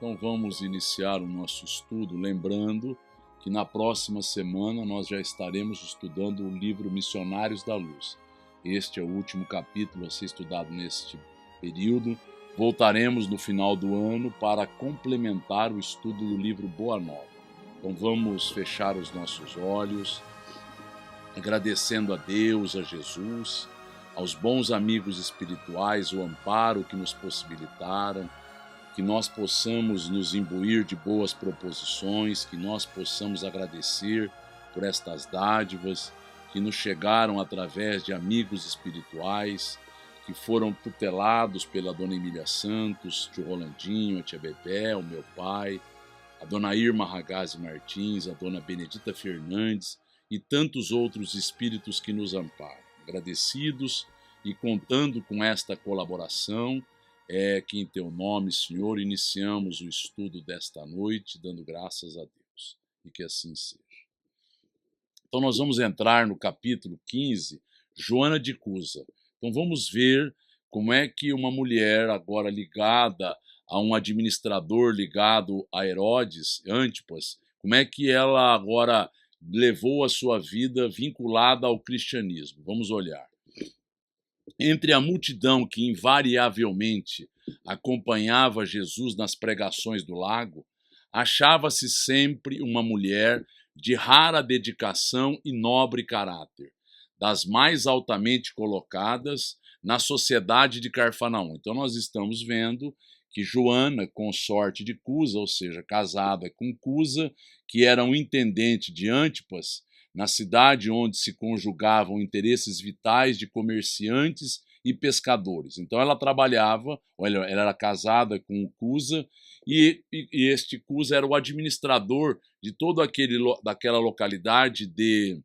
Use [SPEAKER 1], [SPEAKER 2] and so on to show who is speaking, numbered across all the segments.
[SPEAKER 1] Então vamos iniciar o nosso estudo, lembrando que na próxima semana nós já estaremos estudando o livro Missionários da Luz. Este é o último capítulo a ser estudado neste período. Voltaremos no final do ano para complementar o estudo do livro Boa Nova. Então vamos fechar os nossos olhos, agradecendo a Deus, a Jesus, aos bons amigos espirituais, o amparo que nos possibilitaram, que nós possamos nos imbuir de boas proposições, que nós possamos agradecer por estas dádivas que nos chegaram através de amigos espirituais, que foram tutelados pela Dona Emília Santos, tio Rolandinho, a tia Bebé, o meu pai, a Dona Irma Ragazzi Martins, a Dona Benedita Fernandes e tantos outros espíritos que nos amparam. Agradecidos e contando com esta colaboração, é que em teu nome, Senhor, iniciamos o estudo desta noite, dando graças a Deus, e que assim seja. Então nós vamos entrar no capítulo 15, Joana de Cusa. Então vamos ver como é que uma mulher agora ligada a um administrador ligado a Herodes, Antipas, como é que ela agora levou a sua vida vinculada ao cristianismo. Vamos olhar. Entre a multidão que invariavelmente acompanhava Jesus nas pregações do lago, achava-se sempre uma mulher de rara dedicação e nobre caráter, das mais altamente colocadas na sociedade de Carfanaum. Então nós estamos vendo que Joana, consorte de Cusa, ou seja, casada com Cusa, que era um intendente de Antipas, na cidade onde se conjugavam interesses vitais de comerciantes e pescadores. Então ela trabalhava, ela era casada com o Cusa, e este Cusa era o administrador de todo daquela localidade de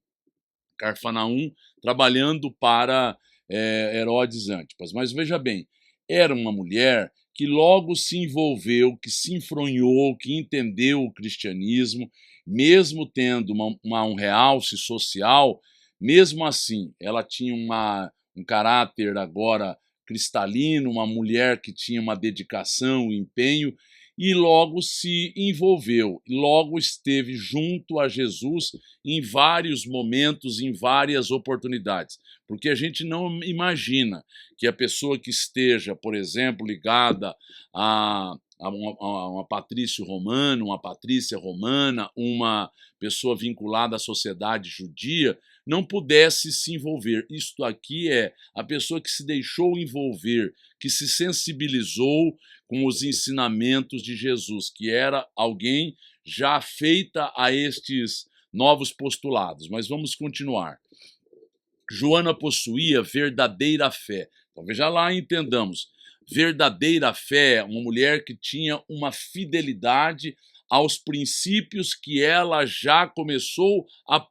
[SPEAKER 1] Carfanaum, trabalhando para Herodes Antipas. Mas veja bem, era uma mulher que logo se envolveu, que se enfronhou, que entendeu o cristianismo, mesmo tendo um realce social, mesmo assim, ela tinha um caráter agora cristalino, uma mulher que tinha uma dedicação, um empenho, e logo se envolveu, logo esteve junto a Jesus em vários momentos, em várias oportunidades. Porque a gente não imagina que a pessoa que esteja, por exemplo, ligada a uma patrício romano, uma patrícia romana, uma pessoa vinculada à sociedade judia, não pudesse se envolver. Isto aqui é a pessoa que se deixou envolver, que se sensibilizou com os ensinamentos de Jesus, que era alguém já feita a estes novos postulados. Mas vamos continuar. Joana possuía verdadeira fé. Então veja lá, entendamos. Verdadeira fé, uma mulher que tinha uma fidelidade aos princípios que ela já começou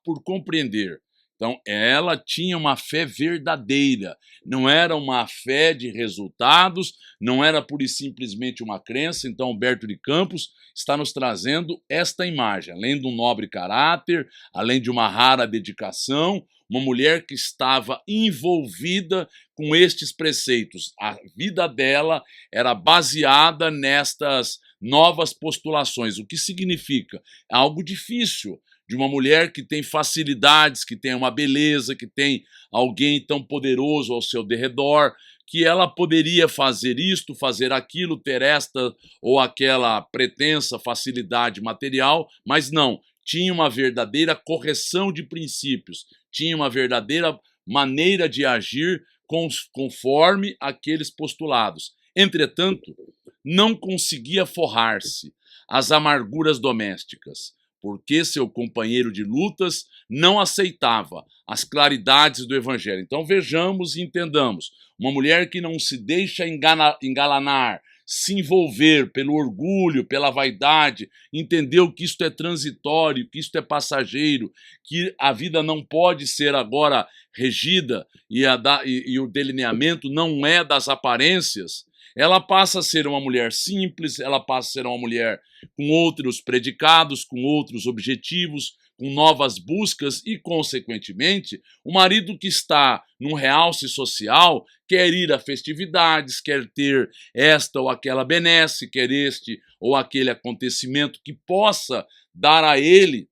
[SPEAKER 1] por compreender. Então, ela tinha uma fé verdadeira, não era uma fé de resultados, não era pura e simplesmente uma crença. Então, Humberto de Campos está nos trazendo esta imagem, além de um nobre caráter, além de uma rara dedicação, uma mulher que estava envolvida com estes preceitos. A vida dela era baseada nestas novas postulações. O que significa? É algo difícil de uma mulher que tem facilidades, que tem uma beleza, que tem alguém tão poderoso ao seu derredor, que ela poderia fazer isto, fazer aquilo, ter esta ou aquela pretensa facilidade material, mas não, tinha uma verdadeira correção de princípios, tinha uma verdadeira maneira de agir conforme aqueles postulados. Entretanto, não conseguia forrar-se às amarguras domésticas, porque seu companheiro de lutas não aceitava as claridades do evangelho. Então vejamos e entendamos, uma mulher que não se deixa engalanar, se envolver pelo orgulho, pela vaidade, entendeu que isto é transitório, que isto é passageiro, que a vida não pode ser agora regida e o delineamento não é das aparências, ela passa a ser uma mulher simples, ela passa a ser uma mulher com outros predicados, com outros objetivos, com novas buscas e, consequentemente, o marido que está num realce social quer ir a festividades, quer ter esta ou aquela benesse, quer este ou aquele acontecimento que possa dar a ele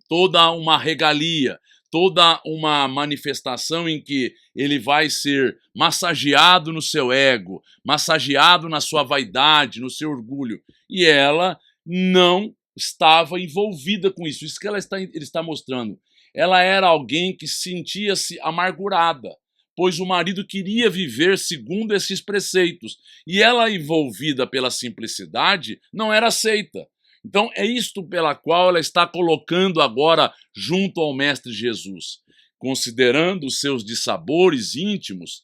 [SPEAKER 1] toda uma regalia, toda uma manifestação em que ele vai ser massageado no seu ego, massageado na sua vaidade, no seu orgulho. E ela não estava envolvida com isso. Isso que ele está mostrando. Ela era alguém que sentia-se amargurada, pois o marido queria viver segundo esses preceitos. E ela, envolvida pela simplicidade, não era aceita. Então é isto pela qual ela está colocando agora junto ao Mestre Jesus. Considerando os seus dissabores íntimos,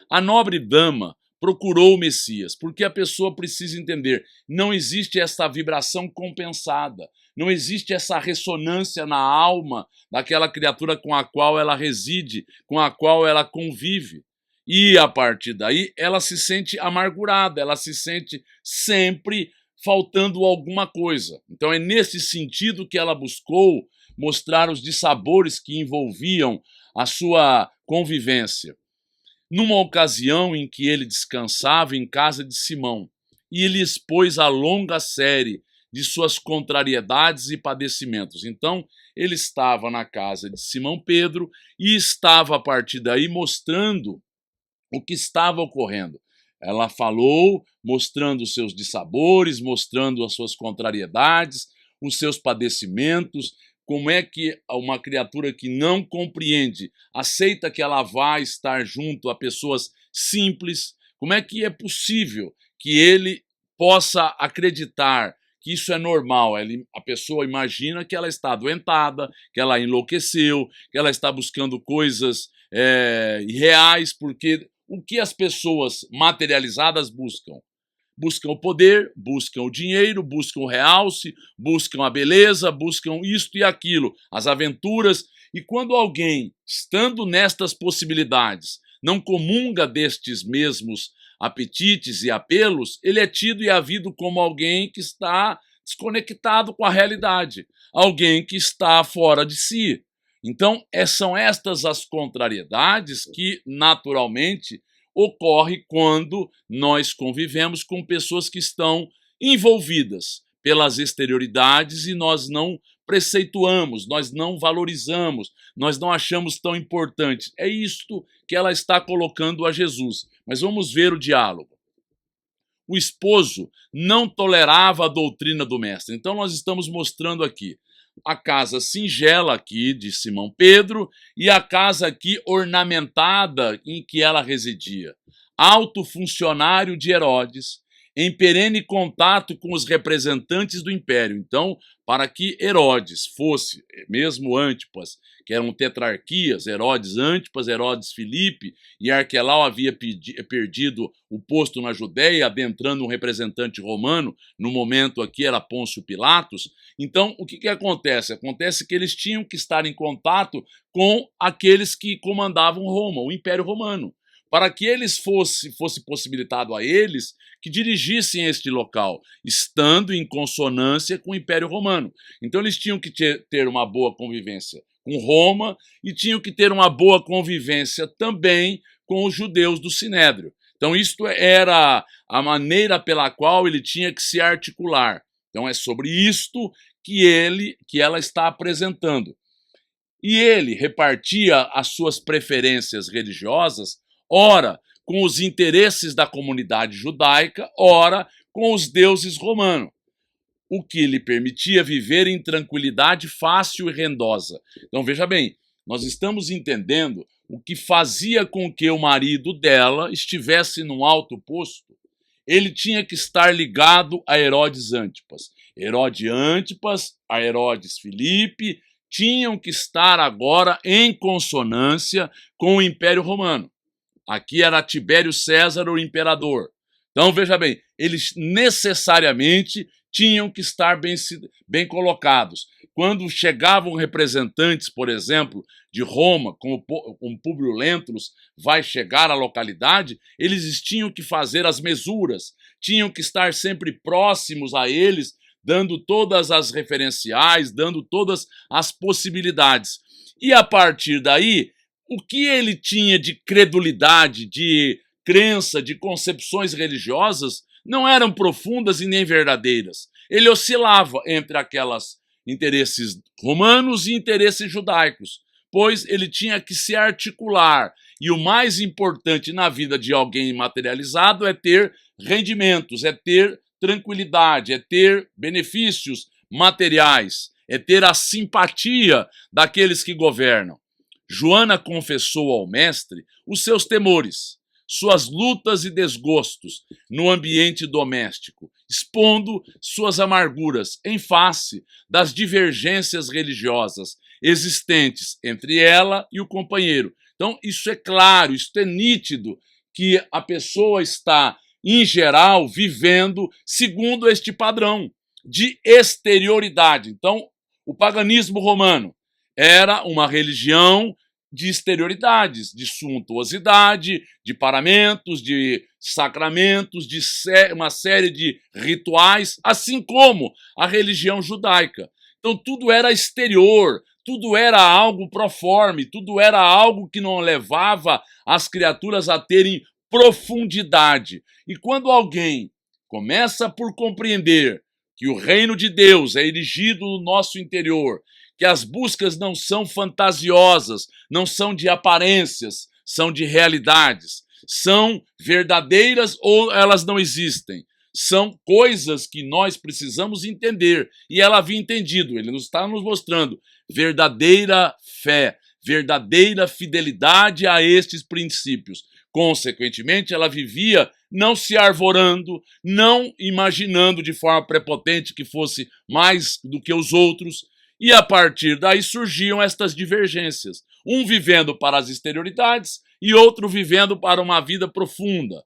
[SPEAKER 1] a nobre dama procurou o Messias, porque a pessoa precisa entender, não existe essa vibração compensada, não existe essa ressonância na alma daquela criatura com a qual ela reside, com a qual ela convive. E a partir daí ela se sente amargurada, ela se sente sempre faltando alguma coisa. Então é nesse sentido que ela buscou mostrar os dissabores que envolviam a sua convivência. Numa ocasião em que ele descansava em casa de Simão, e ele expôs a longa série de suas contrariedades e padecimentos. Então, ele estava na casa de Simão Pedro e estava, a partir daí, mostrando o que estava ocorrendo. Ela falou, mostrando os seus dissabores, mostrando as suas contrariedades, os seus padecimentos, como é que uma criatura que não compreende aceita que ela vai estar junto a pessoas simples, como é que é possível que ele possa acreditar que isso é normal. A pessoa imagina que ela está adoentada, que ela enlouqueceu, que ela está buscando coisas irreais, porque o que as pessoas materializadas buscam? Buscam o poder, buscam o dinheiro, buscam o realce, buscam a beleza, buscam isto e aquilo, as aventuras. E quando alguém, estando nestas possibilidades, não comunga destes mesmos apetites e apelos, ele é tido e havido como alguém que está desconectado com a realidade, alguém que está fora de si. Então, são estas as contrariedades que, naturalmente, ocorre quando nós convivemos com pessoas que estão envolvidas pelas exterioridades e nós não preceituamos, nós não valorizamos, nós não achamos tão importante. É isto que ela está colocando a Jesus. Mas vamos ver o diálogo. O esposo não tolerava a doutrina do mestre. Então nós estamos mostrando aqui a casa singela aqui de Simão Pedro e a casa aqui ornamentada em que ela residia. Alto funcionário de Herodes, em perene contato com os representantes do império. Então, para que Herodes fosse, mesmo Antipas, que eram tetrarquias, Herodes Antipas, Herodes Filipe, e Arquelau havia perdido o posto na Judéia, adentrando um representante romano, no momento aqui era Pôncio Pilatos. Então, o que acontece? Acontece que eles tinham que estar em contato com aqueles que comandavam Roma, o Império Romano, para que eles fosse possibilitado a eles que dirigissem este local, estando em consonância com o Império Romano. Então eles tinham que ter uma boa convivência com Roma e tinham que ter uma boa convivência também com os judeus do Sinédrio. Então isto era a maneira pela qual ele tinha que se articular. Então é sobre isto que ela está apresentando. E ele repartia as suas preferências religiosas, ora com os interesses da comunidade judaica, ora com os deuses romanos, o que lhe permitia viver em tranquilidade fácil e rendosa. Então veja bem, nós estamos entendendo o que fazia com que o marido dela estivesse num alto posto. Ele tinha que estar ligado a Herodes Antipas. Herodes Antipas, a Herodes Filipe, tinham que estar agora em consonância com o Império Romano. Aqui era Tibério César, o imperador. Então, veja bem, eles necessariamente tinham que estar bem colocados. Quando chegavam representantes, por exemplo, de Roma, como Públio Lentulus vai chegar à localidade, eles tinham que fazer as mesuras, tinham que estar sempre próximos a eles, dando todas as referenciais, dando todas as possibilidades. E a partir daí, o que ele tinha de credulidade, de crença, de concepções religiosas, não eram profundas e nem verdadeiras. Ele oscilava entre aquelas interesses romanos e interesses judaicos, pois ele tinha que se articular. E o mais importante na vida de alguém materializado é ter rendimentos, é ter tranquilidade, é ter benefícios materiais, é ter a simpatia daqueles que governam. Joana confessou ao mestre os seus temores, suas lutas e desgostos no ambiente doméstico, expondo suas amarguras em face das divergências religiosas existentes entre ela e o companheiro. Então, isso é claro, isso é nítido, que a pessoa está, em geral, vivendo segundo este padrão de exterioridade. Então, o paganismo romano era uma religião de exterioridades, de suntuosidade, de paramentos, de sacramentos, de uma série de rituais, assim como a religião judaica. Então tudo era exterior, tudo era algo proforme, tudo era algo que não levava as criaturas a terem profundidade. E quando alguém começa por compreender que o reino de Deus é erigido no nosso interior, que as buscas não são fantasiosas, não são de aparências, são de realidades, são verdadeiras ou elas não existem. São coisas que nós precisamos entender. E ela havia entendido, ele está nos mostrando verdadeira fé, verdadeira fidelidade a estes princípios. Consequentemente, ela vivia não se arvorando, não imaginando de forma prepotente que fosse mais do que os outros. E a partir daí surgiam estas divergências. Um vivendo para as exterioridades e outro vivendo para uma vida profunda.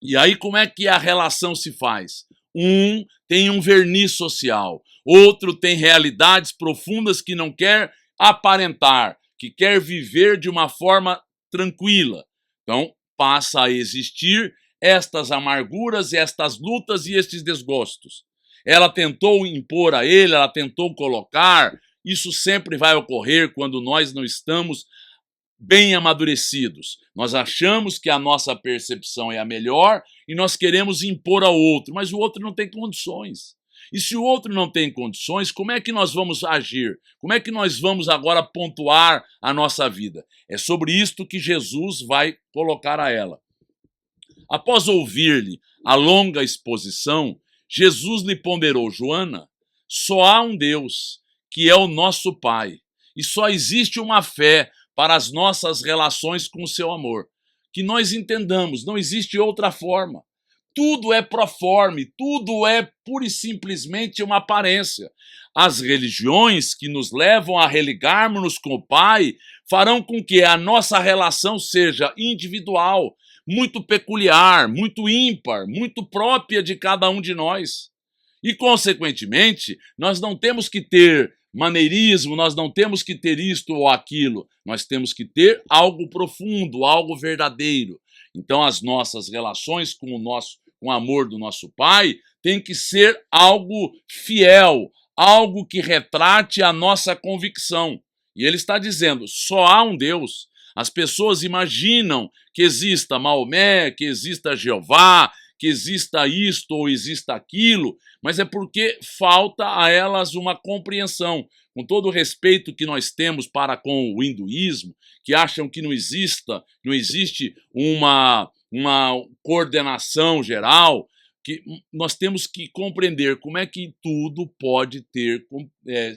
[SPEAKER 1] E aí como é que a relação se faz? Um tem um verniz social, outro tem realidades profundas que não quer aparentar, que quer viver de uma forma tranquila. Então passa a existir estas amarguras, estas lutas e estes desgostos. Ela tentou impor a ele, ela tentou colocar. Isso sempre vai ocorrer quando nós não estamos bem amadurecidos. Nós achamos que a nossa percepção é a melhor e nós queremos impor ao outro, mas o outro não tem condições. E se o outro não tem condições, como é que nós vamos agir? Como é que nós vamos agora pontuar a nossa vida? É sobre isto que Jesus vai colocar a ela. Após ouvir-lhe a longa exposição, Jesus lhe ponderou: Joana, só há um Deus, que é o nosso Pai, e só existe uma fé para as nossas relações com o seu amor. Que nós entendamos, não existe outra forma. Tudo é proforme, tudo é pura e simplesmente uma aparência. As religiões que nos levam a religarmos-nos com o Pai farão com que a nossa relação seja individual, muito peculiar, muito ímpar, muito própria de cada um de nós. E, consequentemente, nós não temos que ter maneirismo, nós não temos que ter isto ou aquilo, nós temos que ter algo profundo, algo verdadeiro. Então, as nossas relações com o amor do nosso Pai tem que ser algo fiel, algo que retrate a nossa convicção. E ele está dizendo: só há um Deus. As pessoas imaginam que exista Maomé, que exista Jeová, que exista isto ou exista aquilo, mas é porque falta a elas uma compreensão. Com todo o respeito que nós temos para com o hinduísmo, que acham que não existe uma coordenação geral, que nós temos que compreender como é que tudo pode ter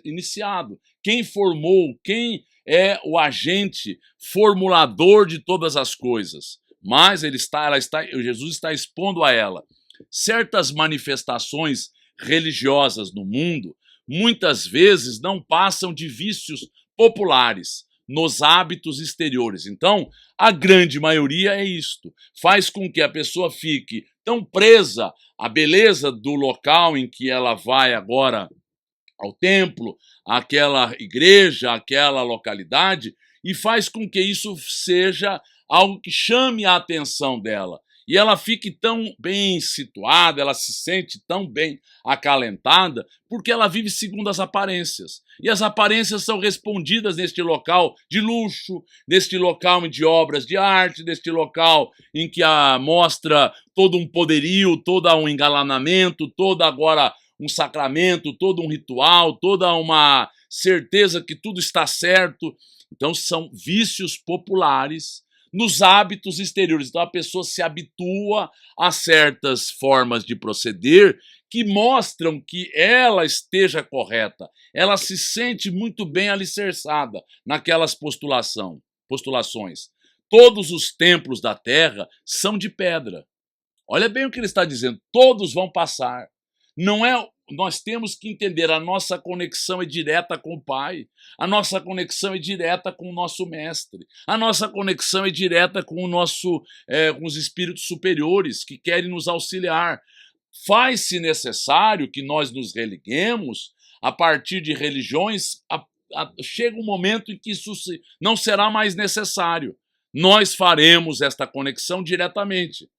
[SPEAKER 1] iniciado. Quem formou, quem é o agente formulador de todas as coisas. Mas Jesus está expondo a ela certas manifestações religiosas no mundo, muitas vezes não passam de vícios populares nos hábitos exteriores. Então, a grande maioria é isto. Faz com que a pessoa fique tão presa à beleza do local em que ela vai agora ao templo, àquela igreja, àquela localidade, e faz com que isso seja algo que chame a atenção dela. e ela fique tão bem situada, ela se sente tão bem acalentada, porque ela vive segundo as aparências. E as aparências são respondidas neste local de luxo, neste local de obras de arte, neste local em que mostra todo um poderio, todo um engalanamento, todo agora um sacramento, todo um ritual, toda uma certeza que tudo está certo. Então são vícios populares nos hábitos exteriores. Então a pessoa se habitua a certas formas de proceder que mostram que ela esteja correta. Ela se sente muito bem alicerçada naquelas postulações. Todos os templos da terra são de pedra. Olha bem o que ele está dizendo, todos vão passar. Não é, nós temos que entender, a nossa conexão é direta com o Pai, a nossa conexão é direta com o nosso Mestre, a nossa conexão é direta com com os espíritos superiores que querem nos auxiliar. Faz-se necessário que nós nos religuemos a partir de religiões, chega um momento em que isso não será mais necessário. Nós faremos esta conexão diretamente.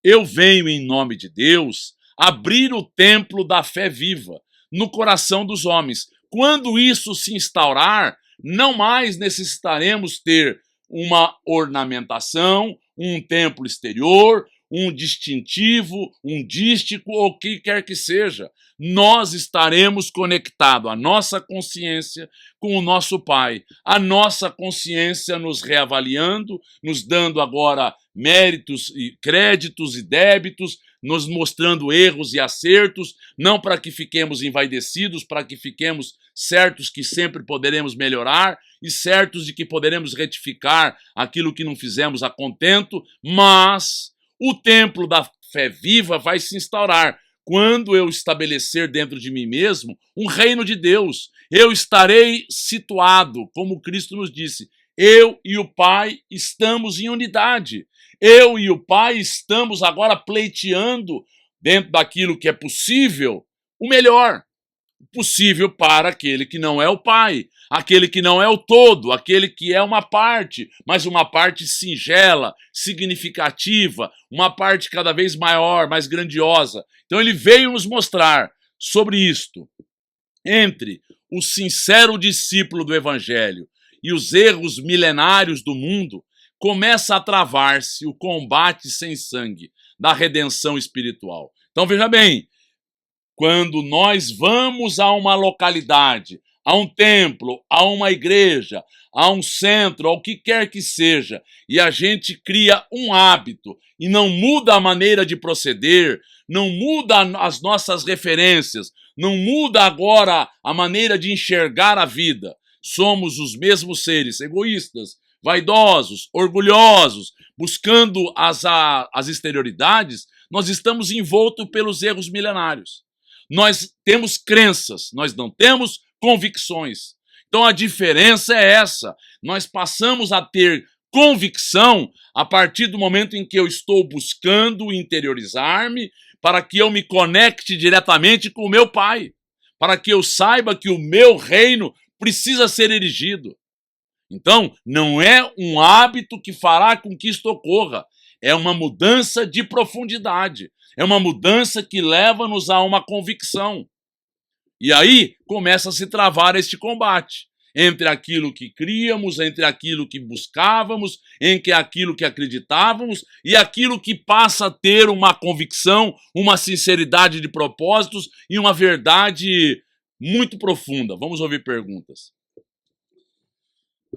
[SPEAKER 1] Eu venho em nome de Deus abrir o templo da fé viva no coração dos homens. Quando isso se instaurar, não mais necessitaremos ter uma ornamentação, um templo exterior, um distintivo, um dístico ou o que quer que seja. Nós estaremos conectados, a nossa consciência com o nosso Pai, a nossa consciência nos reavaliando, nos dando agora méritos e créditos e débitos, nos mostrando erros e acertos, não para que fiquemos envaidecidos, para que fiquemos certos que sempre poderemos melhorar e certos de que poderemos retificar aquilo que não fizemos a contento, mas o templo da fé viva vai se instaurar quando eu estabelecer dentro de mim mesmo um reino de Deus. Eu estarei situado, como Cristo nos disse, eu e o Pai estamos em unidade. Eu e o Pai estamos agora pleiteando, dentro daquilo que é possível, o melhor possível para aquele que não é o Pai, aquele que não é o todo, aquele que é uma parte, mas uma parte singela, significativa, uma parte cada vez maior, mais grandiosa. Então ele veio nos mostrar sobre isto. Entre o sincero discípulo do Evangelho e os erros milenários do mundo, começa a travar-se o combate sem sangue da redenção espiritual. Então veja bem, quando nós vamos a uma localidade, a um templo, a uma igreja, a um centro, ao que quer que seja, e a gente cria um hábito e não muda a maneira de proceder, não muda as nossas referências, não muda agora a maneira de enxergar a vida, somos os mesmos seres egoístas, vaidosos, orgulhosos, buscando as exterioridades, nós estamos envoltos pelos erros milenários. Nós temos crenças, nós não temos convicções. Então a diferença é essa. Nós passamos a ter convicção a partir do momento em que eu estou buscando interiorizar-me para que eu me conecte diretamente com o meu Pai, para que eu saiba que o meu reino precisa ser erigido. Então, não é um hábito que fará com que isto ocorra, é uma mudança de profundidade. É uma mudança que leva-nos a uma convicção. E aí começa a se travar este combate entre aquilo que críamos, entre aquilo que buscávamos, entre aquilo que acreditávamos e aquilo que passa a ter uma convicção, uma sinceridade de propósitos e uma verdade muito profunda. Vamos ouvir perguntas.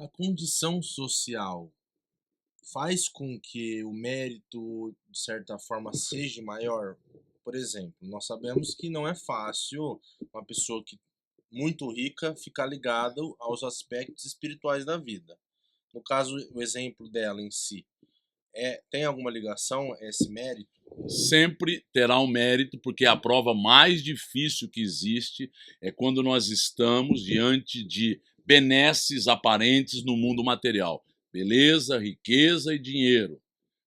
[SPEAKER 2] A condição social faz com que o mérito, de certa forma, seja maior? Por exemplo, nós sabemos que não é fácil uma pessoa muito rica ficar ligada aos aspectos espirituais da vida. No caso, o exemplo dela em si, tem alguma ligação a esse mérito?
[SPEAKER 1] Sempre terá um mérito, porque a prova mais difícil que existe é quando nós estamos diante de benesses aparentes no mundo material. Beleza, riqueza e dinheiro.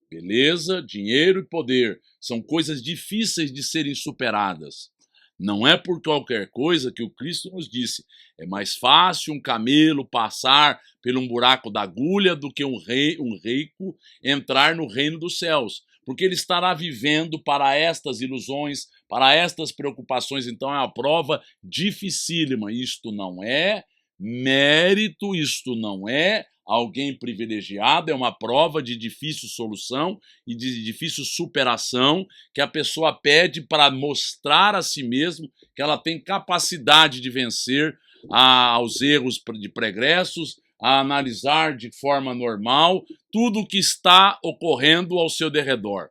[SPEAKER 1] Beleza, dinheiro e poder são coisas difíceis de serem superadas. Não é por qualquer coisa que o Cristo nos disse. É mais fácil um camelo passar por um buraco da agulha do que um rico entrar no reino dos céus. porque ele estará vivendo para estas ilusões, para estas preocupações. Então é uma prova dificílima. Isto não é mérito, isto não é alguém privilegiado, é uma prova de difícil solução e de difícil superação que a pessoa pede para mostrar a si mesmo que ela tem capacidade de vencer aos erros de pregressos, a analisar de forma normal tudo o que está ocorrendo ao seu derredor.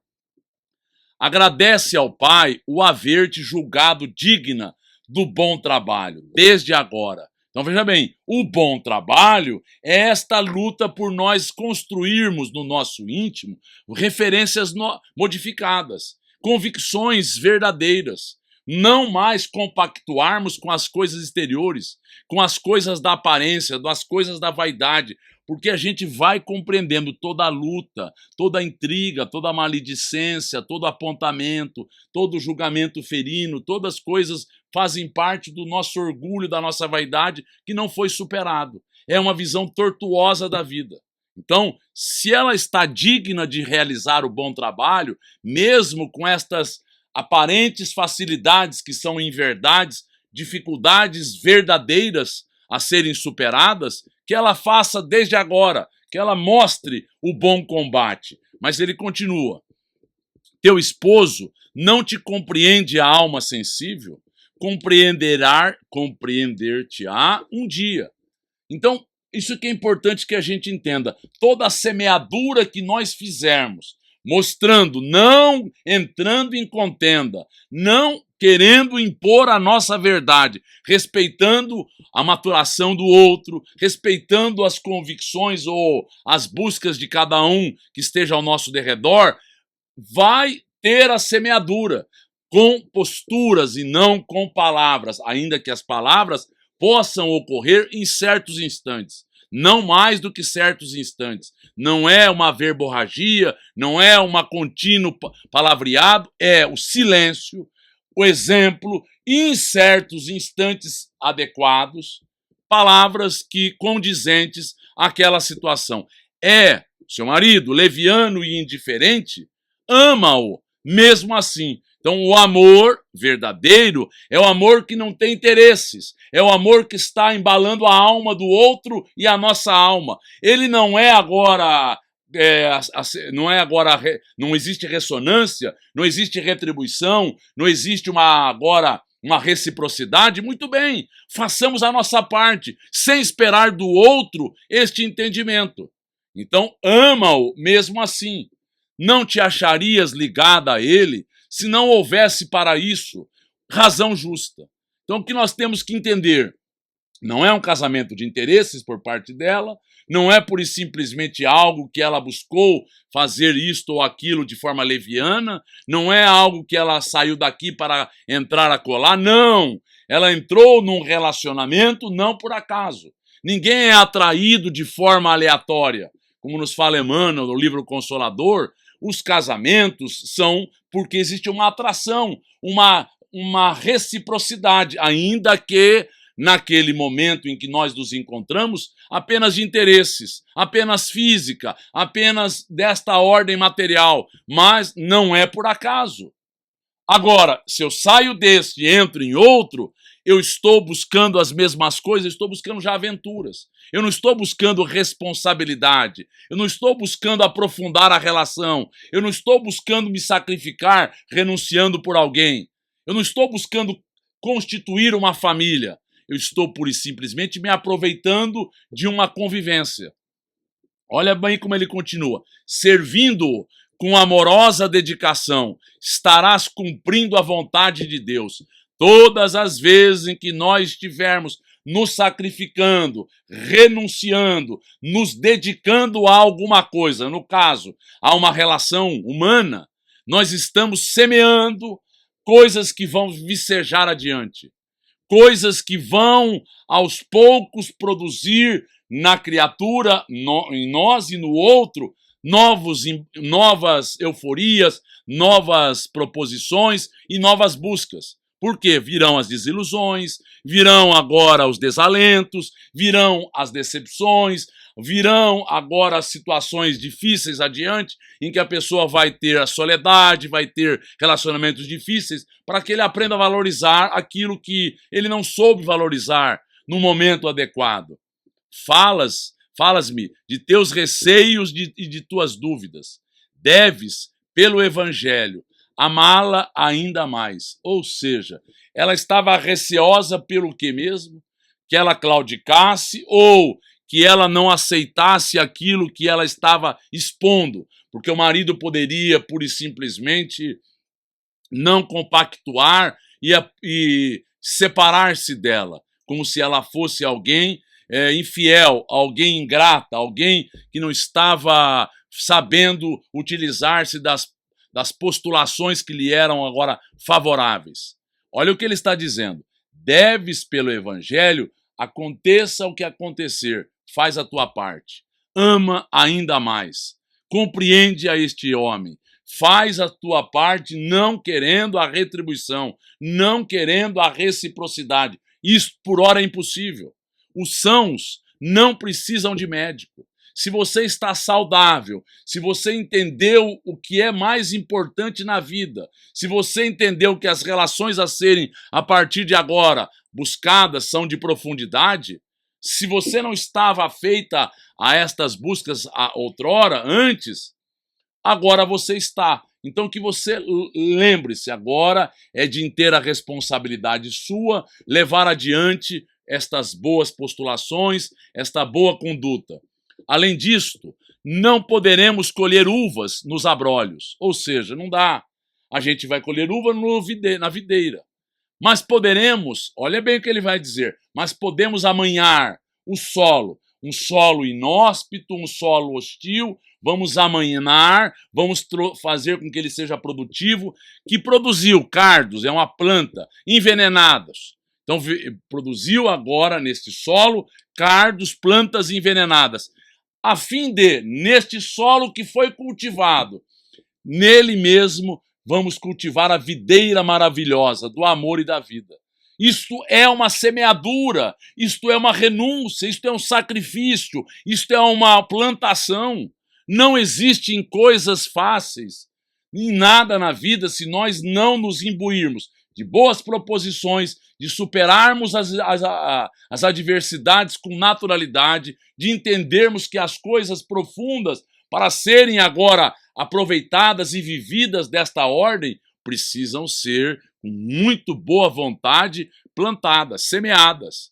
[SPEAKER 1] Agradece ao Pai o haver-te julgado digna do bom trabalho, desde agora. Então veja bem, o bom trabalho é esta luta por nós construirmos no nosso íntimo referências modificadas, convicções verdadeiras, não mais compactuarmos com as coisas exteriores, com as coisas da aparência, das coisas da vaidade, porque a gente vai compreendendo toda a luta, toda a intriga, toda a maledicência, todo apontamento, todo julgamento ferino, todas as coisas fazem parte do nosso orgulho, da nossa vaidade, que não foi superado. É uma visão tortuosa da vida. Então, se ela está digna de realizar o bom trabalho, mesmo com estas aparentes facilidades que são em verdades, dificuldades verdadeiras a serem superadas, que ela faça desde agora, que ela mostre o bom combate. Mas ele continua: teu esposo não te compreende a alma sensível? Compreender-te-á um dia. Então, isso que é importante que a gente entenda. Toda a semeadura que nós fizermos, mostrando, não entrando em contenda, não querendo impor a nossa verdade, respeitando a maturação do outro, respeitando as convicções ou as buscas de cada um que esteja ao nosso derredor, vai ter a semeadura com posturas e não com palavras, ainda que as palavras possam ocorrer em certos instantes, não mais do que certos instantes. Não é uma verborragia, não é uma contínuo palavreado, é o silêncio, o exemplo, e em certos instantes adequados, palavras que condizentes àquela situação. É seu marido leviano e indiferente? Ama-o mesmo assim. Então, o amor verdadeiro é o amor que não tem interesses, é o amor que está embalando a alma do outro e a nossa alma. Ele não é agora, não existe ressonância, não existe retribuição, não existe agora uma reciprocidade. Muito bem, façamos a nossa parte, sem esperar do outro este entendimento. Então, ama-o mesmo assim. Não te acharias ligada a ele se não houvesse para isso razão justa. Então, o que nós temos que entender? Não é um casamento de interesses por parte dela, não é pura e simplesmente algo que ela buscou fazer isto ou aquilo de forma leviana, não é algo que ela saiu daqui para entrar a colar, não. Ela entrou num relacionamento não por acaso. Ninguém é atraído de forma aleatória. Como nos fala Emmanuel no livro Consolador, os casamentos são porque existe uma atração, uma reciprocidade, ainda que naquele momento em que nós nos encontramos, apenas de interesses, apenas física, apenas desta ordem material, mas não é por acaso. Agora, se eu saio deste e entro em outro, eu estou buscando as mesmas coisas, eu estou buscando já aventuras. Eu não estou buscando responsabilidade, eu não estou buscando aprofundar a relação, eu não estou buscando me sacrificar renunciando por alguém, eu não estou buscando constituir uma família, eu estou pura e simplesmente me aproveitando de uma convivência. Olha bem como ele continua: servindo-o com amorosa dedicação, estarás cumprindo a vontade de Deus. Todas as vezes em que nós estivermos nos sacrificando, renunciando, nos dedicando a alguma coisa, no caso, a uma relação humana, nós estamos semeando coisas que vão vicejar adiante, coisas que vão aos poucos produzir na criatura, em nós e no outro, novas euforias, novas proposições e novas buscas. Porque virão as desilusões, virão agora os desalentos, virão as decepções, Virão agora situações difíceis adiante, em que a pessoa vai ter a soledade, vai ter relacionamentos difíceis, para que ele aprenda a valorizar aquilo que ele não soube valorizar no momento adequado. Falas-me de teus receios e de tuas dúvidas. Deves, pelo Evangelho, amá-la ainda mais. Ou seja, ela estava receosa pelo que mesmo? Que ela claudicasse ou que ela não aceitasse aquilo que ela estava expondo, porque o marido poderia, pura e simplesmente, não compactuar e separar-se dela, como se ela fosse alguém infiel, alguém ingrata, alguém que não estava sabendo utilizar-se das postulações que lhe eram agora favoráveis. Olha o que ele está dizendo. Deves, pelo Evangelho, aconteça o que acontecer, faz a tua parte. Ama ainda mais. Compreende a este homem. Faz a tua parte não querendo a retribuição, não querendo a reciprocidade. Isso por hora é impossível. Os sãos não precisam de médico. Se você está saudável, se você entendeu o que é mais importante na vida, se você entendeu que as relações a serem, a partir de agora, buscadas são de profundidade, se você não estava afeita a estas buscas outrora, antes, agora você está. Então que você lembre-se, agora é de inteira responsabilidade sua levar adiante estas boas postulações, esta boa conduta. Além disto, não poderemos colher uvas nos abrolhos, ou seja, não dá. A gente vai colher uva na videira. Mas poderemos, olha bem o que ele vai dizer, mas podemos amanhar o solo, um solo inóspito, um solo hostil, vamos amanhar, vamos fazer com que ele seja produtivo, que produziu cardos, é uma planta, envenenadas. Então produziu agora neste solo cardos, plantas envenenadas, a fim de, neste solo que foi cultivado, nele mesmo vamos cultivar a videira maravilhosa do amor e da vida. Isto é uma semeadura, isto é uma renúncia, isto é um sacrifício, isto é uma plantação. Não existe em coisas fáceis, em nada na vida, se nós não nos imbuirmos de boas proposições, de superarmos as adversidades com naturalidade, de entendermos que as coisas profundas, para serem agora aproveitadas e vividas desta ordem, precisam ser, com muito boa vontade, plantadas, semeadas.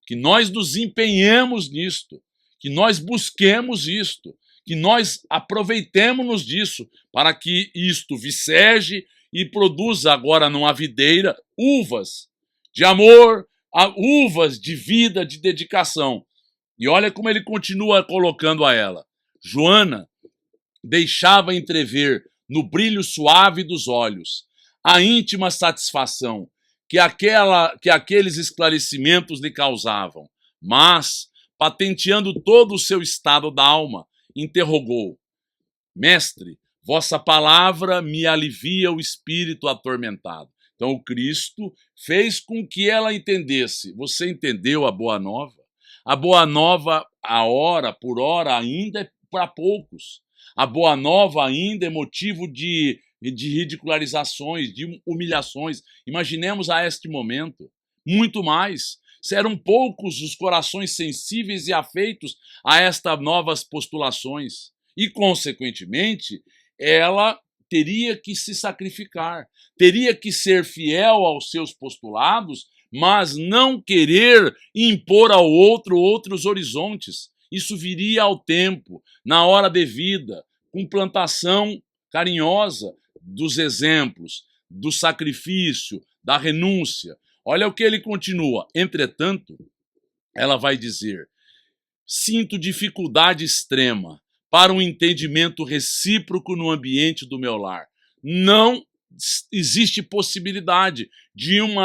[SPEAKER 1] Que nós nos empenhemos nisto, que nós busquemos isto, que nós aproveitemos disso, para que isto viceje e produza agora numa videira uvas de amor, uvas de vida, de dedicação. E olha como ele continua colocando a ela. Joana deixava entrever no brilho suave dos olhos a íntima satisfação que aqueles esclarecimentos lhe causavam, mas, patenteando todo o seu estado da alma, interrogou: Mestre, vossa palavra me alivia o espírito atormentado. Então o Cristo fez com que ela entendesse. Você entendeu a boa nova? A boa nova, por hora, ainda é para poucos. A boa nova ainda é motivo de ridicularizações, de humilhações. Imaginemos a este momento, muito mais. Eram poucos os corações sensíveis e afeitos a estas novas postulações. E, consequentemente, ela teria que se sacrificar, teria que ser fiel aos seus postulados, mas não querer impor ao outro outros horizontes. Isso viria ao tempo, na hora devida, com plantação carinhosa dos exemplos, do sacrifício, da renúncia. Olha o que ele continua. Entretanto, ela vai dizer: sinto dificuldade extrema para um entendimento recíproco no ambiente do meu lar. Não existe possibilidade de um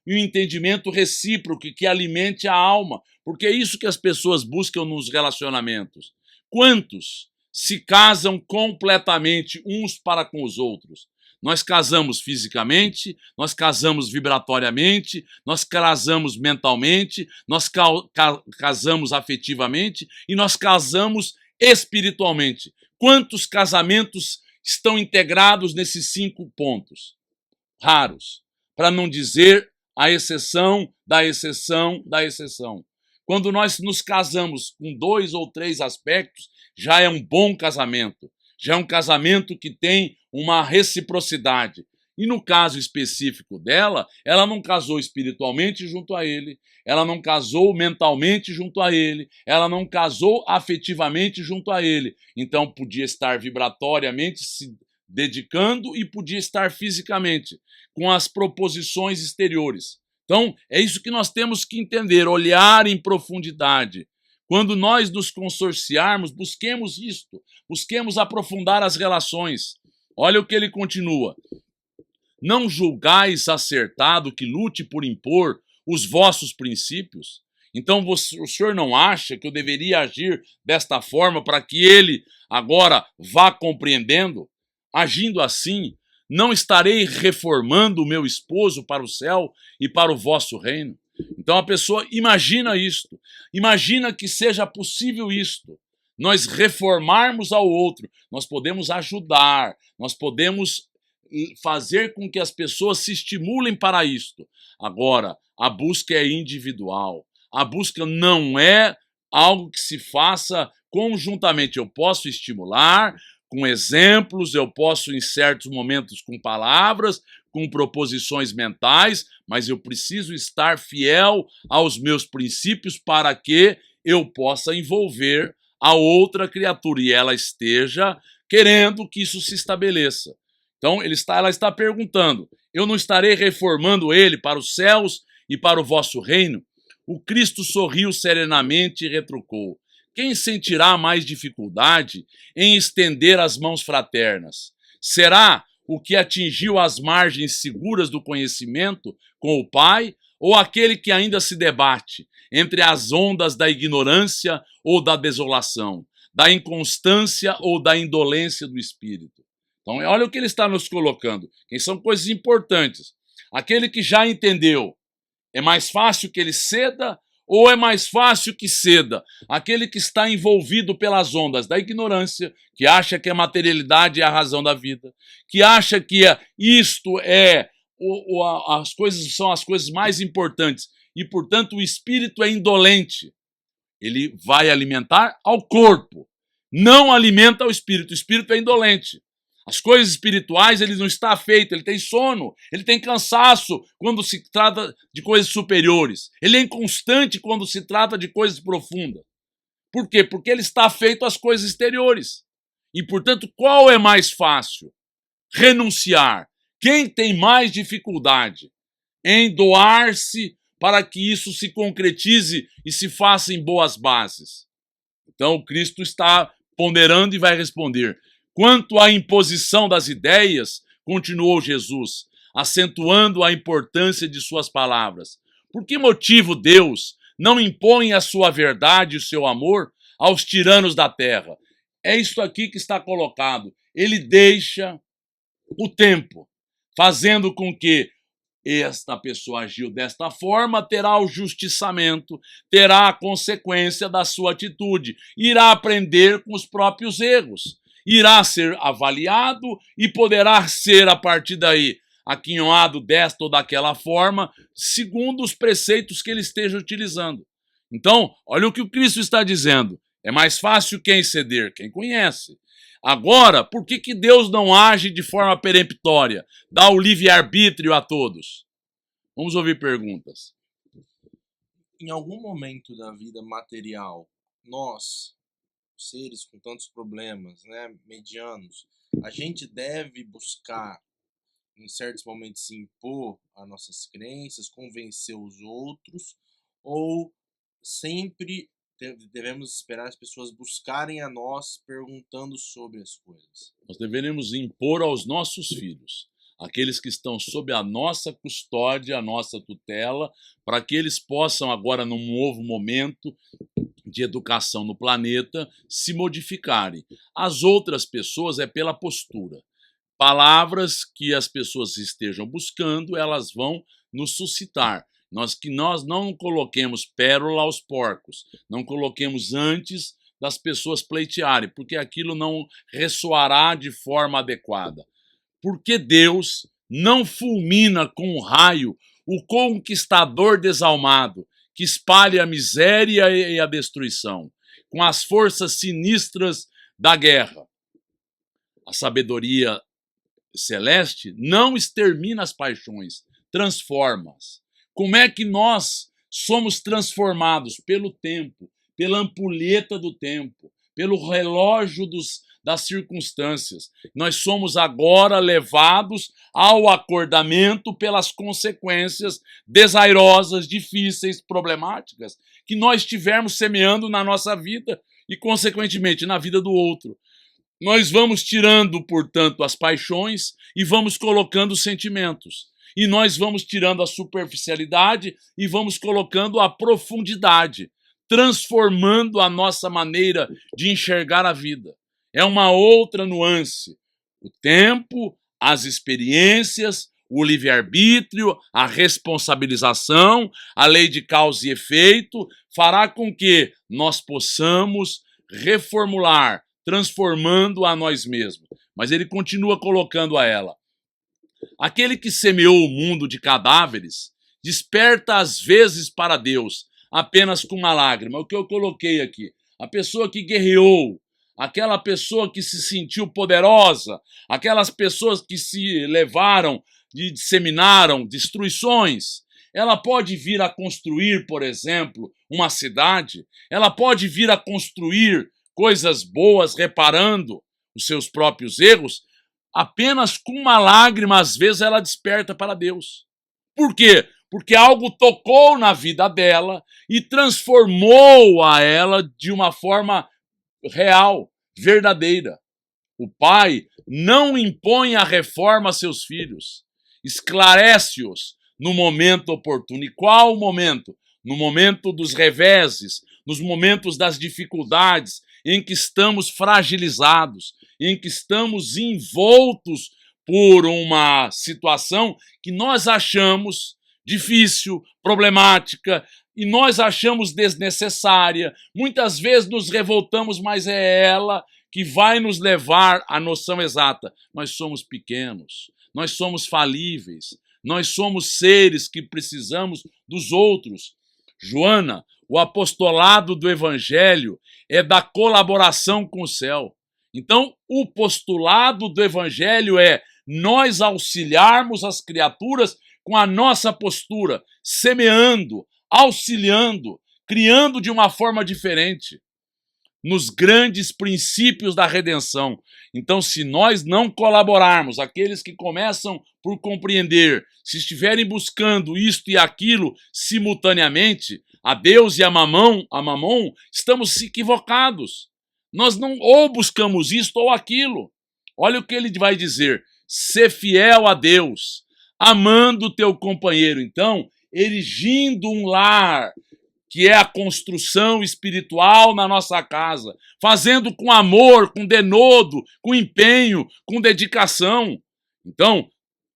[SPEAKER 1] entendimento recíproco que alimente a alma, porque é isso que as pessoas buscam nos relacionamentos. Quantos se casam completamente uns para com os outros? Nós casamos fisicamente, nós casamos vibratoriamente, nós casamos mentalmente, nós casamos afetivamente e nós casamos espiritualmente. Quantos casamentos estão integrados nesses 5 pontos? Raros, para não dizer a exceção da exceção da exceção. Quando nós nos casamos com 2 ou 3 aspectos, já é um bom casamento, já é um casamento que tem uma reciprocidade. E no caso específico dela, ela não casou espiritualmente junto a ele, ela não casou mentalmente junto a ele, ela não casou afetivamente junto a ele. Então podia estar vibratoriamente se dedicando e podia estar fisicamente, com as proposições exteriores. Então, é isso que nós temos que entender, olhar em profundidade. Quando nós nos consorciarmos, busquemos isto, busquemos aprofundar as relações. Olha o que ele continua. Não julgais acertado que lute por impor os vossos princípios? Então o senhor não acha que eu deveria agir desta forma para que ele agora vá compreendendo? Agindo assim, não estarei reformando o meu esposo para o céu e para o vosso reino? Então a pessoa imagina isto, imagina que seja possível isto, nós reformarmos ao outro, nós podemos ajudar, nós podemos fazer com que as pessoas se estimulem para isto. Agora, a busca é individual, a busca não é algo que se faça conjuntamente. Eu posso estimular com exemplos, eu posso em certos momentos com palavras, com proposições mentais, mas eu preciso estar fiel aos meus princípios para que eu possa envolver a outra criatura e ela esteja querendo que isso se estabeleça. Então ela está perguntando, eu não estarei reformando ele para os céus e para o vosso reino? O Cristo sorriu serenamente e retrucou, quem sentirá mais dificuldade em estender as mãos fraternas? Será o que atingiu as margens seguras do conhecimento com o Pai, ou aquele que ainda se debate entre as ondas da ignorância ou da desolação, da inconstância ou da indolência do espírito? Então, olha o que ele está nos colocando, que são coisas importantes. Aquele que já entendeu, é mais fácil que ele ceda ou é mais fácil que ceda aquele que está envolvido pelas ondas da ignorância, que acha que a materialidade é a razão da vida, que acha que isto é as coisas são as coisas mais importantes e, portanto, o espírito é indolente. Ele vai alimentar ao corpo, não alimenta ao espírito. O espírito é indolente. As coisas espirituais, ele não está feito, ele tem sono, ele tem cansaço quando se trata de coisas superiores. Ele é inconstante quando se trata de coisas profundas. Por quê? Porque ele está feito às coisas exteriores. E, portanto, qual é mais fácil? Renunciar. Quem tem mais dificuldade em doar-se para que isso se concretize e se faça em boas bases? Então, Cristo está ponderando e vai responder. Quanto à imposição das ideias, continuou Jesus, acentuando a importância de suas palavras. Por que motivo Deus não impõe a sua verdade e o seu amor aos tiranos da terra? É isso aqui que está colocado. Ele deixa o tempo, fazendo com que esta pessoa agiu desta forma, terá o justiçamento, terá a consequência da sua atitude, irá aprender com os próprios erros, irá ser avaliado e poderá ser, a partir daí, aquinhoado desta ou daquela forma, segundo os preceitos que ele esteja utilizando. Então, olha o que o Cristo está dizendo. É mais fácil quem ceder? Quem conhece. Agora, por que Deus não age de forma peremptória? Dá o livre-arbítrio a todos? Vamos ouvir perguntas.
[SPEAKER 2] Em algum momento da vida material, nós, seres com tantos problemas, né, medianos, a gente deve buscar, em certos momentos, impor as nossas crenças, convencer os outros, ou sempre devemos esperar as pessoas buscarem a nós perguntando sobre as coisas?
[SPEAKER 1] Nós deveremos impor aos nossos filhos, aqueles que estão sob a nossa custódia, a nossa tutela, para que eles possam agora, num novo momento de educação no planeta, se modificarem. As outras pessoas é pela postura. palavras que as pessoas estejam buscando, elas vão nos suscitar. Que nós não coloquemos pérola aos porcos, não coloquemos antes das pessoas pleitearem, porque aquilo não ressoará de forma adequada. Porque Deus não fulmina com um raio o conquistador desalmado, que espalha a miséria e a destruição, com as forças sinistras da guerra. A sabedoria celeste não extermina as paixões, transforma-as. Como é que nós somos transformados? Pelo tempo, pela ampulheta do tempo, pelo relógio das circunstâncias. Nós somos agora levados ao acordamento pelas consequências desairosas, difíceis, problemáticas que nós estivermos semeando na nossa vida e, consequentemente, na vida do outro. Nós vamos tirando, portanto, as paixões e vamos colocando os sentimentos. E nós vamos tirando a superficialidade e vamos colocando a profundidade, transformando a nossa maneira de enxergar a vida. É uma outra nuance. O tempo, as experiências, o livre-arbítrio, a responsabilização, a lei de causa e efeito, fará com que nós possamos reformular, transformando a nós mesmos. Mas ele continua colocando a ela: aquele que semeou o mundo de cadáveres desperta às vezes para Deus apenas com uma lágrima. O que eu coloquei aqui. A pessoa que guerreou, aquela pessoa que se sentiu poderosa, aquelas pessoas que se levaram e disseminaram destruições, ela pode vir a construir, por exemplo, uma cidade, ela pode vir a construir coisas boas, reparando os seus próprios erros, apenas com uma lágrima, às vezes, ela desperta para Deus. Por quê? Porque algo tocou na vida dela e transformou a ela de uma forma real, verdadeira. O pai não impõe a reforma a seus filhos, esclarece-os no momento oportuno. E qual o momento? No momento dos reveses, nos momentos das dificuldades, em que estamos fragilizados, em que estamos envoltos por uma situação que nós achamos difícil, problemática, e nós achamos desnecessária. Muitas vezes nos revoltamos, mas é ela que vai nos levar à noção exata. Nós somos pequenos, nós somos falíveis, nós somos seres que precisamos dos outros. Joana, o apostolado do Evangelho é da colaboração com o céu. Então, o postulado do Evangelho é nós auxiliarmos as criaturas com a nossa postura, semeando, auxiliando, criando de uma forma diferente, nos grandes princípios da redenção. Então, se nós não colaborarmos, aqueles que começam por compreender, se estiverem buscando isto e aquilo simultaneamente, a Deus e a Mamon, estamos equivocados. Nós não ou buscamos isto ou aquilo. Olha o que ele vai dizer: ser fiel a Deus, amando o teu companheiro. Então, erigindo um lar, que é a construção espiritual na nossa casa, fazendo com amor, com denodo, com empenho, com dedicação. Então,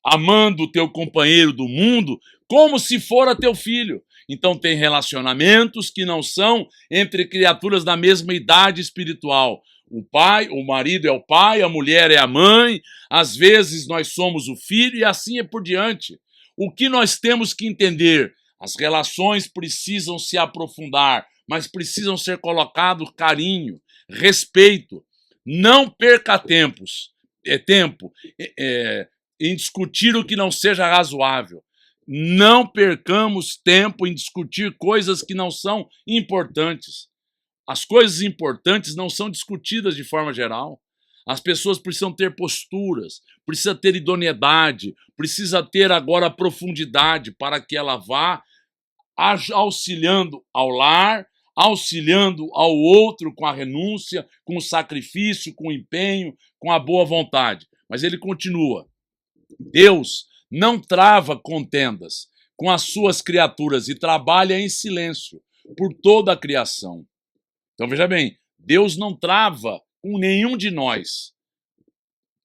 [SPEAKER 1] amando o teu companheiro do mundo como se fora teu filho. Então, tem relacionamentos que não são entre criaturas da mesma idade espiritual. O marido é o pai, a mulher é a mãe, às vezes nós somos o filho e assim é por diante. O que nós temos que entender? As relações precisam se aprofundar, mas precisam ser colocado carinho, respeito. Não perca tempo em discutir o que não seja razoável. Não percamos tempo em discutir coisas que não são importantes. As coisas importantes não são discutidas de forma geral. As pessoas precisam ter posturas, precisa ter idoneidade, precisa ter agora profundidade para que ela vá auxiliando ao lar, auxiliando ao outro com a renúncia, com o sacrifício, com o empenho, com a boa vontade. Mas ele continua: Deus não trava contendas com as suas criaturas e trabalha em silêncio por toda a criação. Então veja bem, Deus não trava com nenhum de nós.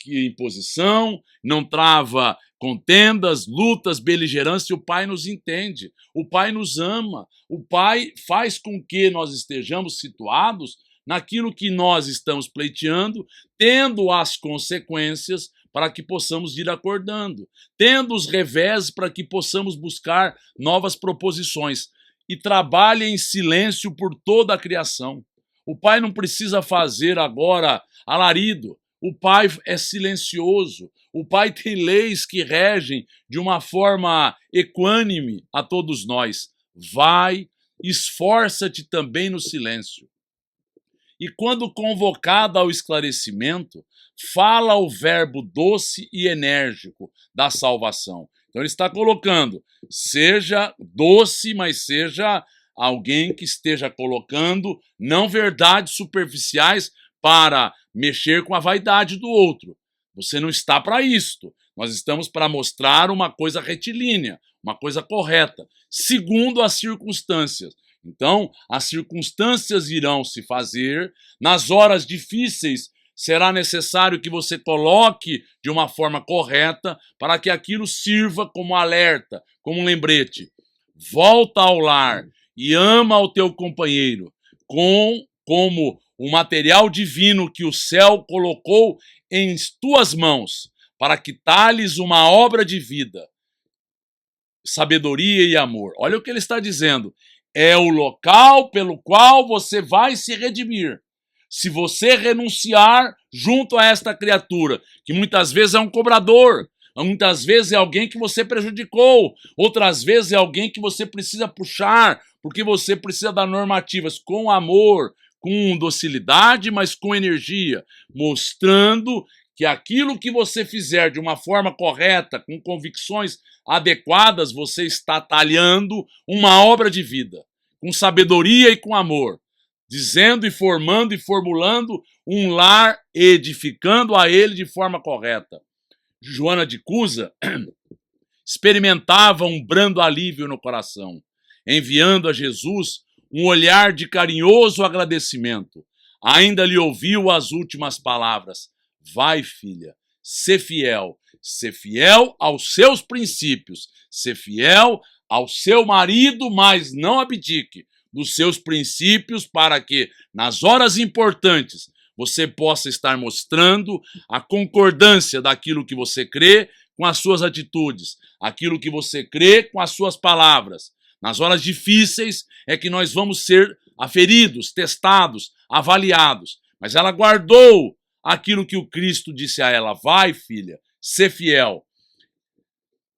[SPEAKER 1] imposição, não trava contendas, lutas, beligerância. O Pai nos entende, o Pai nos ama, o Pai faz com que nós estejamos situados naquilo que nós estamos pleiteando, tendo as consequências para que possamos ir acordando, tendo os revés para que possamos buscar novas proposições, e trabalha em silêncio por toda a criação. O Pai não precisa fazer agora alarido. O Pai é silencioso. O Pai tem leis que regem de uma forma equânime a todos nós. Vai, esforça-te também no silêncio. E quando convocado ao esclarecimento, fala o verbo doce e enérgico da salvação. Então ele está colocando, seja doce, mas seja alguém que esteja colocando não verdades superficiais para mexer com a vaidade do outro. Você não está para isto. Nós estamos para mostrar uma coisa retilínea, uma coisa correta, segundo as circunstâncias. Então, as circunstâncias irão se fazer, nas horas difíceis será necessário que você coloque de uma forma correta para que aquilo sirva como alerta, como um lembrete. Volta ao lar e ama o teu companheiro como o material divino que o céu colocou em tuas mãos para que tales uma obra de vida, sabedoria e amor. Olha o que ele está dizendo. É o local pelo qual você vai se redimir. Se você renunciar junto a esta criatura, que muitas vezes é um cobrador, muitas vezes é alguém que você prejudicou, outras vezes é alguém que você precisa puxar, porque você precisa dar normativas com amor, com docilidade, mas com energia, mostrando que aquilo que você fizer de uma forma correta, com convicções adequadas, você está talhando uma obra de vida, com sabedoria e com amor, dizendo e formando e formulando um lar, edificando a ele de forma correta. Joana de Cusa experimentava um brando alívio no coração, enviando a Jesus um olhar de carinhoso agradecimento. Ainda lhe ouviu as últimas palavras: vai, filha, ser fiel aos seus princípios, ser fiel ao seu marido, mas não abdique dos seus princípios para que, nas horas importantes, você possa estar mostrando a concordância daquilo que você crê com as suas atitudes, aquilo que você crê com as suas palavras. Nas horas difíceis é que nós vamos ser aferidos, testados, avaliados. Mas ela guardou aquilo que o Cristo disse a ela: vai, filha, ser fiel.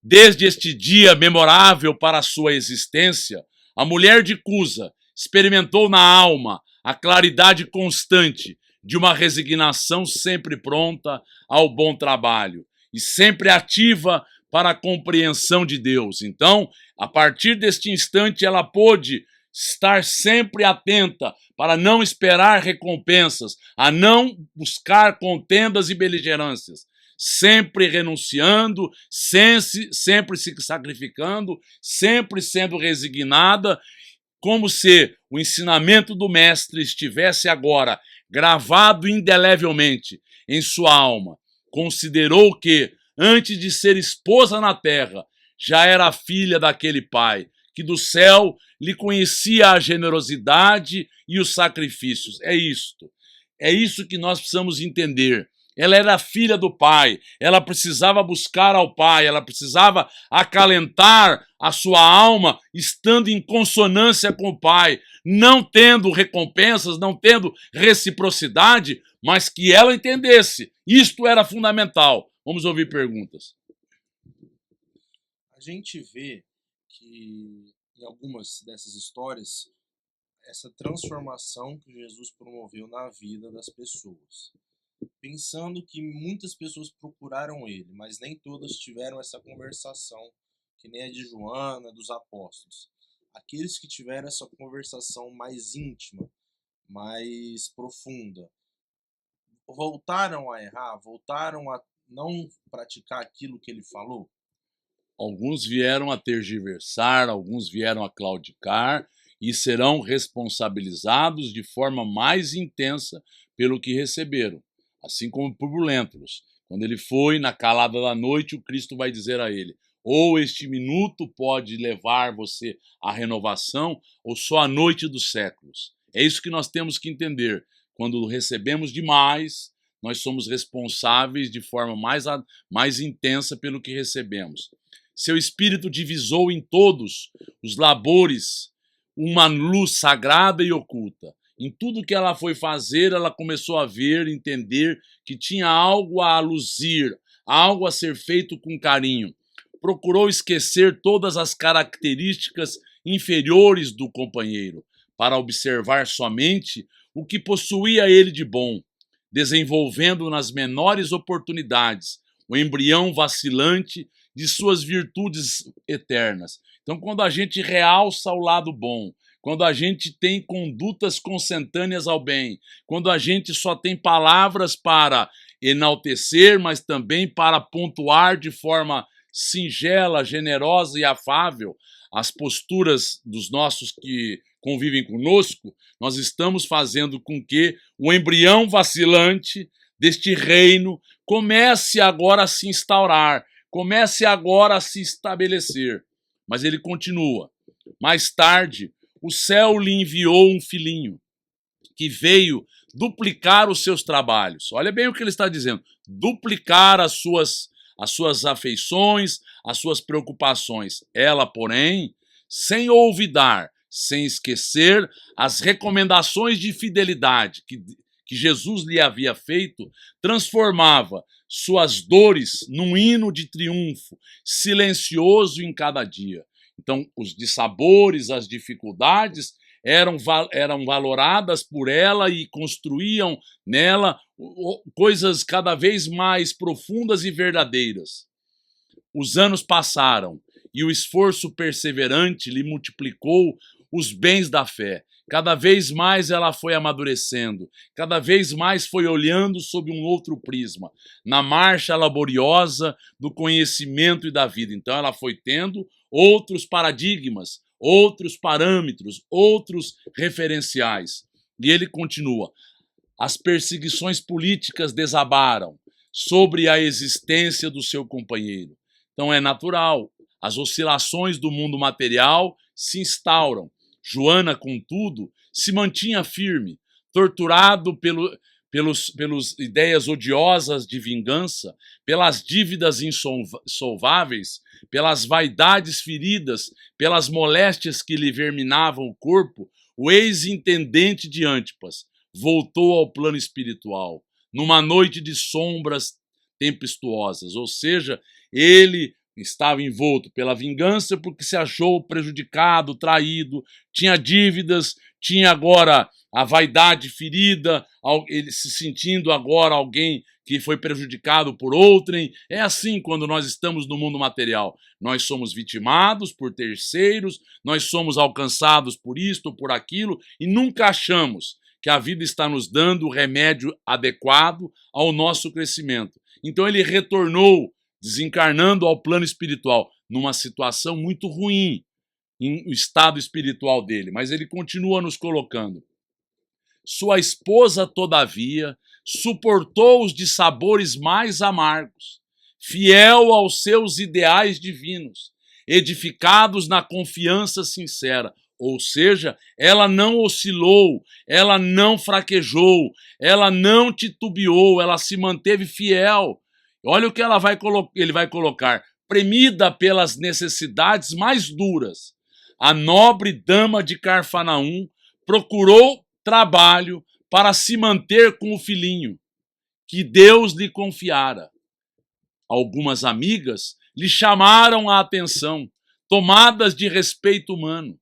[SPEAKER 1] Desde este dia memorável para a sua existência, a mulher de Cusa experimentou na alma a claridade constante de uma resignação sempre pronta ao bom trabalho e sempre ativa para a compreensão de Deus. Então, a partir deste instante, ela pôde estar sempre atenta para não esperar recompensas, a não buscar contendas e beligerâncias, sempre renunciando, sempre se sacrificando, sempre sendo resignada, como se o ensinamento do mestre estivesse agora gravado indelevelmente em sua alma. Considerou que, antes de ser esposa na terra, já era filha daquele pai, que do céu lhe conhecia a generosidade e os sacrifícios. É isto. É isso que nós precisamos entender. Ela era filha do pai, ela precisava buscar ao pai, ela precisava acalentar a sua alma estando em consonância com o pai, não tendo recompensas, não tendo reciprocidade, mas que ela entendesse. Isto era fundamental. Vamos ouvir perguntas.
[SPEAKER 2] A gente vê que em algumas dessas histórias, essa transformação que Jesus promoveu na vida das pessoas. Pensando que muitas pessoas procuraram ele, mas nem todas tiveram essa conversação, que nem a de Joana, dos apóstolos. Aqueles que tiveram essa conversação mais íntima, mais profunda, voltaram a errar, voltaram a não praticar aquilo que ele falou?
[SPEAKER 1] Alguns vieram a tergiversar, alguns vieram a claudicar e serão responsabilizados de forma mais intensa pelo que receberam. Assim como por Lentulus. Quando ele foi na calada da noite, o Cristo vai dizer a ele: ou este minuto pode levar você à renovação, ou só a noite dos séculos. É isso que nós temos que entender. Quando recebemos demais, nós somos responsáveis de forma mais intensa pelo que recebemos. Seu espírito divisou em todos os labores uma luz sagrada e oculta. Em tudo que ela foi fazer, ela começou a ver, entender que tinha algo a luzir, algo a ser feito com carinho. Procurou esquecer todas as características inferiores do companheiro, para observar somente o que possuía ele de bom, desenvolvendo nas menores oportunidades o embrião vacilante de suas virtudes eternas. Então, quando a gente realça o lado bom, quando a gente tem condutas consentâneas ao bem, quando a gente só tem palavras para enaltecer, mas também para pontuar de forma singela, generosa e afável as posturas dos nossos que convivem conosco, nós estamos fazendo com que o embrião vacilante deste reino comece agora a se instaurar, comece agora a se estabelecer. Mas ele continua. Mais tarde, o céu lhe enviou um filhinho que veio duplicar os seus trabalhos. Olha bem o que ele está dizendo. Duplicar as suas afeições, as suas preocupações. Ela, porém, sem olvidar, sem esquecer as recomendações de fidelidade que Jesus lhe havia feito, transformava suas dores num hino de triunfo, silencioso em cada dia. Então, os dissabores, as dificuldades eram valoradas por ela e construíam nela coisas cada vez mais profundas e verdadeiras. Os anos passaram e o esforço perseverante lhe multiplicou os bens da fé. Cada vez mais ela foi amadurecendo, cada vez mais foi olhando sob um outro prisma, na marcha laboriosa do conhecimento e da vida. Então ela foi tendo outros paradigmas, outros parâmetros, outros referenciais. E ele continua: as perseguições políticas desabaram sobre a existência do seu companheiro. Então é natural, as oscilações do mundo material se instauram. Joana, contudo, se mantinha firme, torturado pelas ideias odiosas de vingança, pelas dívidas insolváveis, pelas vaidades feridas, pelas moléstias que lhe verminavam o corpo. O ex-intendente de Antipas voltou ao plano espiritual, numa noite de sombras tempestuosas, ou seja, ele estava envolto pela vingança porque se achou prejudicado, traído, tinha dívidas, tinha agora a vaidade ferida, ele se sentindo agora alguém que foi prejudicado por outrem. É assim quando nós estamos no mundo material. Nós somos vitimados por terceiros, nós somos alcançados por isto ou por aquilo e nunca achamos que a vida está nos dando o remédio adequado ao nosso crescimento. Então ele retornou, desencarnando ao plano espiritual, numa situação muito ruim, em o estado espiritual dele. Mas ele continua nos colocando. Sua esposa, todavia, suportou os dissabores mais amargos, fiel aos seus ideais divinos, edificados na confiança sincera. Ou seja, ela não oscilou, ela não fraquejou, ela não titubeou, ela se manteve fiel. Olha o que ele vai colocar. Premida pelas necessidades mais duras, a nobre dama de Carfanaum procurou trabalho para se manter com o filhinho que Deus lhe confiara. Algumas amigas lhe chamaram a atenção, tomadas de respeito humano.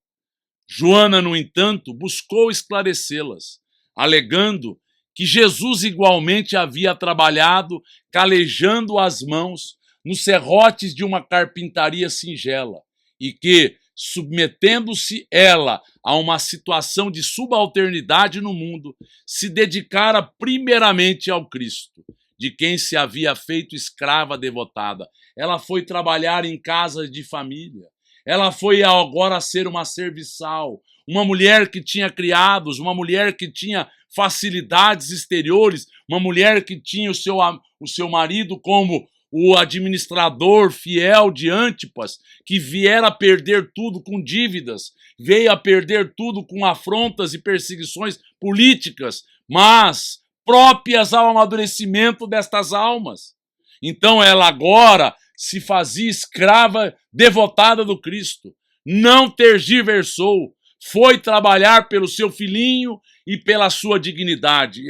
[SPEAKER 1] Joana, no entanto, buscou esclarecê-las, alegando que Jesus igualmente havia trabalhado calejando as mãos nos serrotes de uma carpintaria singela e que, submetendo-se ela a uma situação de subalternidade no mundo, se dedicara primeiramente ao Cristo, de quem se havia feito escrava devotada. Ela foi trabalhar em casas de família. Ela foi agora ser uma serviçal, uma mulher que tinha criados, uma mulher que tinha facilidades exteriores, uma mulher que tinha o seu marido como o administrador fiel de Antipas, que viera a perder tudo com dívidas, veio a perder tudo com afrontas e perseguições políticas, mas próprias ao amadurecimento destas almas. Então ela agora se fazia escrava devotada do Cristo, não tergiversou, foi trabalhar pelo seu filhinho e pela sua dignidade.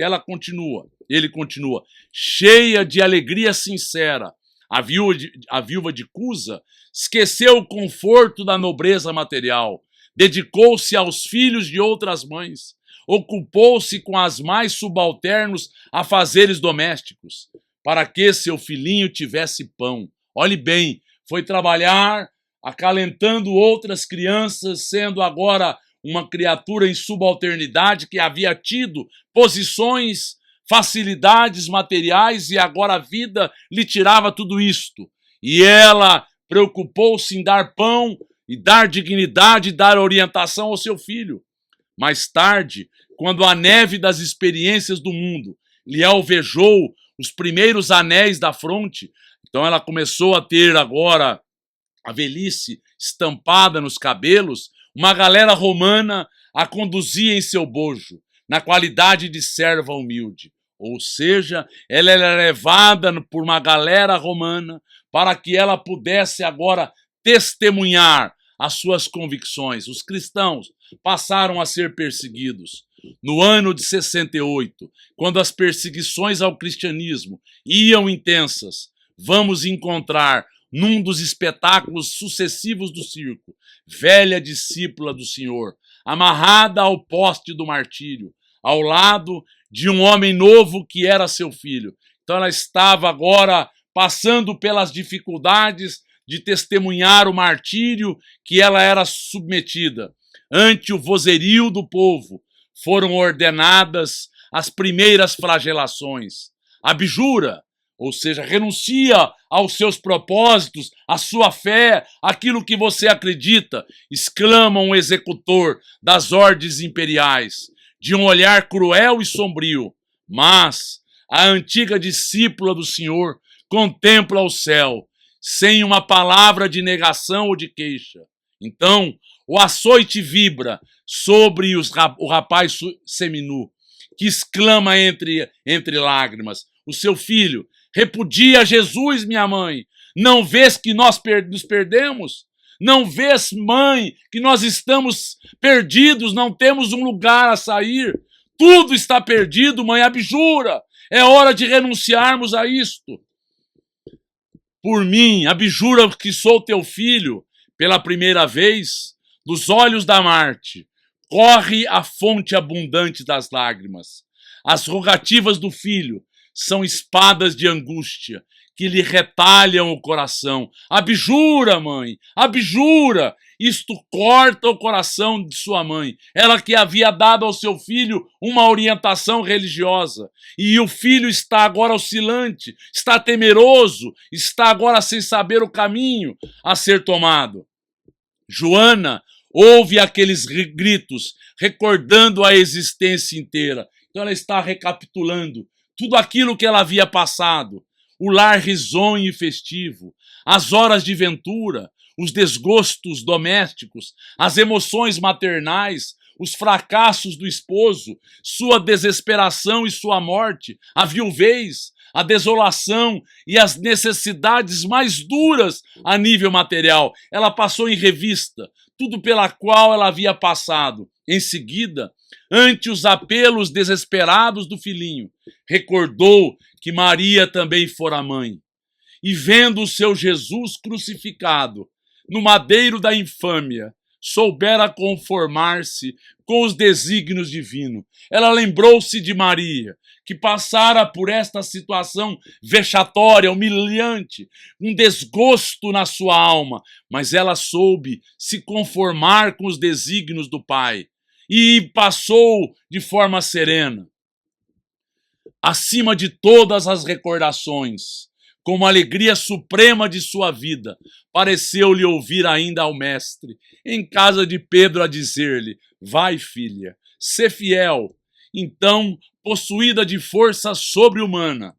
[SPEAKER 1] Ele continua, cheia de alegria sincera. A viúva de Cusa esqueceu o conforto da nobreza material, dedicou-se aos filhos de outras mães, ocupou-se com as mais subalternos afazeres domésticos, para que seu filhinho tivesse pão. Olhe bem, foi trabalhar acalentando outras crianças, sendo agora uma criatura em subalternidade que havia tido posições, facilidades materiais e agora a vida lhe tirava tudo isto. E ela preocupou-se em dar pão e dar dignidade e dar orientação ao seu filho. Mais tarde, quando a neve das experiências do mundo lhe alvejou os primeiros anéis da fronte, então ela começou a ter agora a velhice estampada nos cabelos, uma galera romana a conduzia em seu bojo, na qualidade de serva humilde. Ou seja, ela era levada por uma galera romana para que ela pudesse agora testemunhar as suas convicções. Os cristãos passaram a ser perseguidos. No ano de 68, quando as perseguições ao cristianismo iam intensas, vamos encontrar num dos espetáculos sucessivos do circo, velha discípula do Senhor, amarrada ao poste do martírio, ao lado de um homem novo que era seu filho. Então ela estava agora passando pelas dificuldades de testemunhar o martírio que ela era submetida. Ante o vozerio do povo, foram ordenadas as primeiras flagelações. Abjura, ou seja, renuncia aos seus propósitos, à sua fé, aquilo que você acredita, exclama um executor das ordens imperiais, de um olhar cruel e sombrio. Mas a antiga discípula do Senhor contempla o céu, sem uma palavra de negação ou de queixa. Então, o açoite vibra sobre o rapaz seminu, que exclama entre lágrimas: o seu filho repudia Jesus, minha mãe. Não vês que nós nos perdemos? Não vês, mãe, que nós estamos perdidos, não temos um lugar a sair? Tudo está perdido, mãe, abjura. É hora de renunciarmos a isto. Por mim, abjura que sou teu filho. Pela primeira vez, dos olhos da Marte, corre a fonte abundante das lágrimas. As rogativas do filho são espadas de angústia que lhe retalham o coração. Abjura, mãe, abjura! Isto corta o coração de sua mãe, ela que havia dado ao seu filho uma orientação religiosa. E o filho está agora oscilante, está temeroso, está agora sem saber o caminho a ser tomado. Joana ouve aqueles gritos, recordando a existência inteira. Então ela está recapitulando tudo aquilo que ela havia passado. O lar risonho e festivo, as horas de ventura, os desgostos domésticos, as emoções maternais, os fracassos do esposo, sua desesperação e sua morte, a viuvez, a desolação e as necessidades mais duras a nível material. Ela passou em revista tudo pela qual ela havia passado. Em seguida, ante os apelos desesperados do filhinho, recordou que Maria também fora mãe. E vendo o seu Jesus crucificado no madeiro da infâmia, soubera conformar-se com os desígnios divinos. Ela lembrou-se de Maria, que passara por esta situação vexatória, humilhante, um desgosto na sua alma, mas ela soube se conformar com os desígnios do Pai e passou de forma serena. Acima de todas as recordações, como alegria suprema de sua vida, pareceu-lhe ouvir ainda ao mestre, em casa de Pedro, a dizer-lhe: vai, filha, sê fiel. Então possuída de força sobre-humana.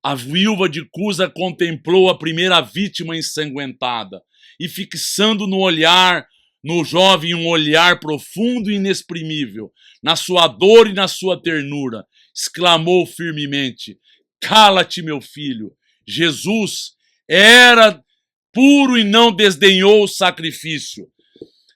[SPEAKER 1] A viúva de Cusa contemplou a primeira vítima ensanguentada e, fixando no jovem um olhar profundo e inexprimível, na sua dor e na sua ternura, exclamou firmemente: cala-te, meu filho. Jesus era puro e não desdenhou o sacrifício.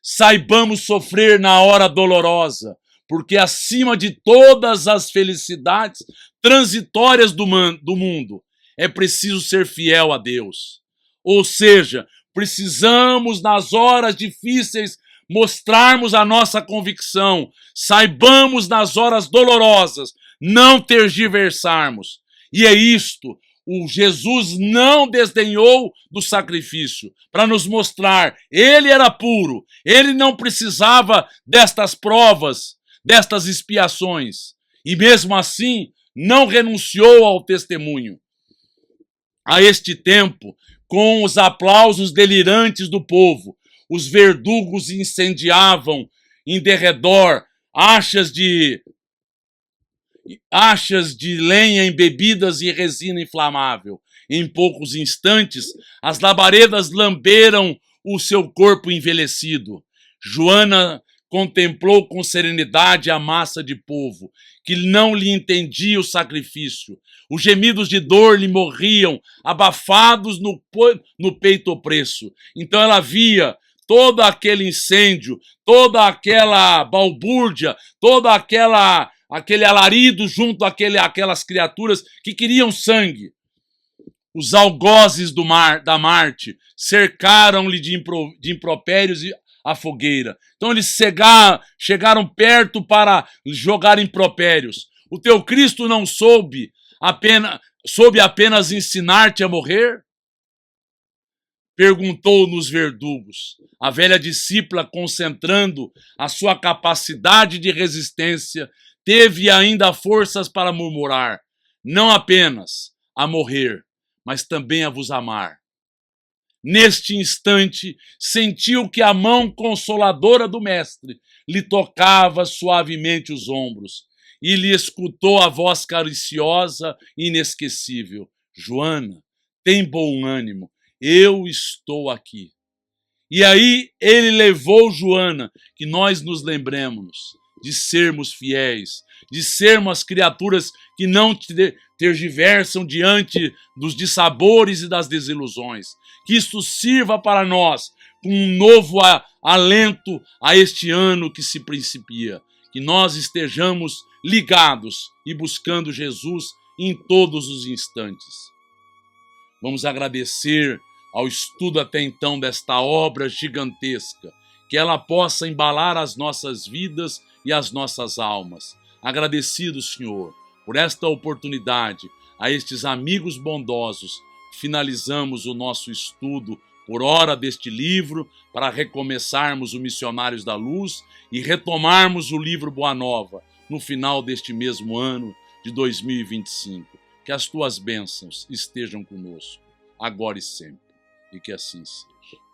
[SPEAKER 1] Saibamos sofrer na hora dolorosa, porque acima de todas as felicidades transitórias do mundo, é preciso ser fiel a Deus. Ou seja, precisamos nas horas difíceis mostrarmos a nossa convicção. Saibamos nas horas dolorosas não tergiversarmos. E é isto. O Jesus não desdenhou do sacrifício para nos mostrar. Ele era puro. Ele não precisava destas provas, destas expiações. E mesmo assim, não renunciou ao testemunho. A este tempo, com os aplausos delirantes do povo, os verdugos incendiavam em derredor achas de lenha embebidas em resina inflamável. Em poucos instantes, as labaredas lamberam o seu corpo envelhecido. Joana contemplou com serenidade a massa de povo, que não lhe entendia o sacrifício. Os gemidos de dor lhe morriam, abafados no peito opresso. Então ela via todo aquele incêndio, toda aquela balbúrdia, toda aquele alarido junto àquelas criaturas que queriam sangue. Os algozes da Marte cercaram-lhe de impropérios a fogueira. Então eles chegaram perto para jogar impropérios. O teu Cristo não soube apenas ensinar-te a morrer? Perguntou nos verdugos. A velha discípula, concentrando a sua capacidade de resistência, teve ainda forças para murmurar: não apenas a morrer, mas também a vos amar. Neste instante, sentiu que a mão consoladora do Mestre lhe tocava suavemente os ombros e lhe escutou a voz cariciosa e inesquecível: Joana, tem bom ânimo, eu estou aqui. E aí ele levou Joana, que nós nos lembremos de sermos fiéis, de sermos as criaturas que não tergiversam diante dos dissabores e das desilusões. Que isto sirva para nós com um novo alento a este ano que se principia. Que nós estejamos ligados e buscando Jesus em todos os instantes. Vamos agradecer ao estudo até então desta obra gigantesca, que ela possa embalar as nossas vidas e as nossas almas. Agradecido, Senhor, por esta oportunidade, a estes amigos bondosos, finalizamos o nosso estudo por hora deste livro para recomeçarmos o Missionários da Luz e retomarmos o livro Boa Nova no final deste mesmo ano de 2025. Que as tuas bênçãos estejam conosco, agora e sempre, e que assim seja.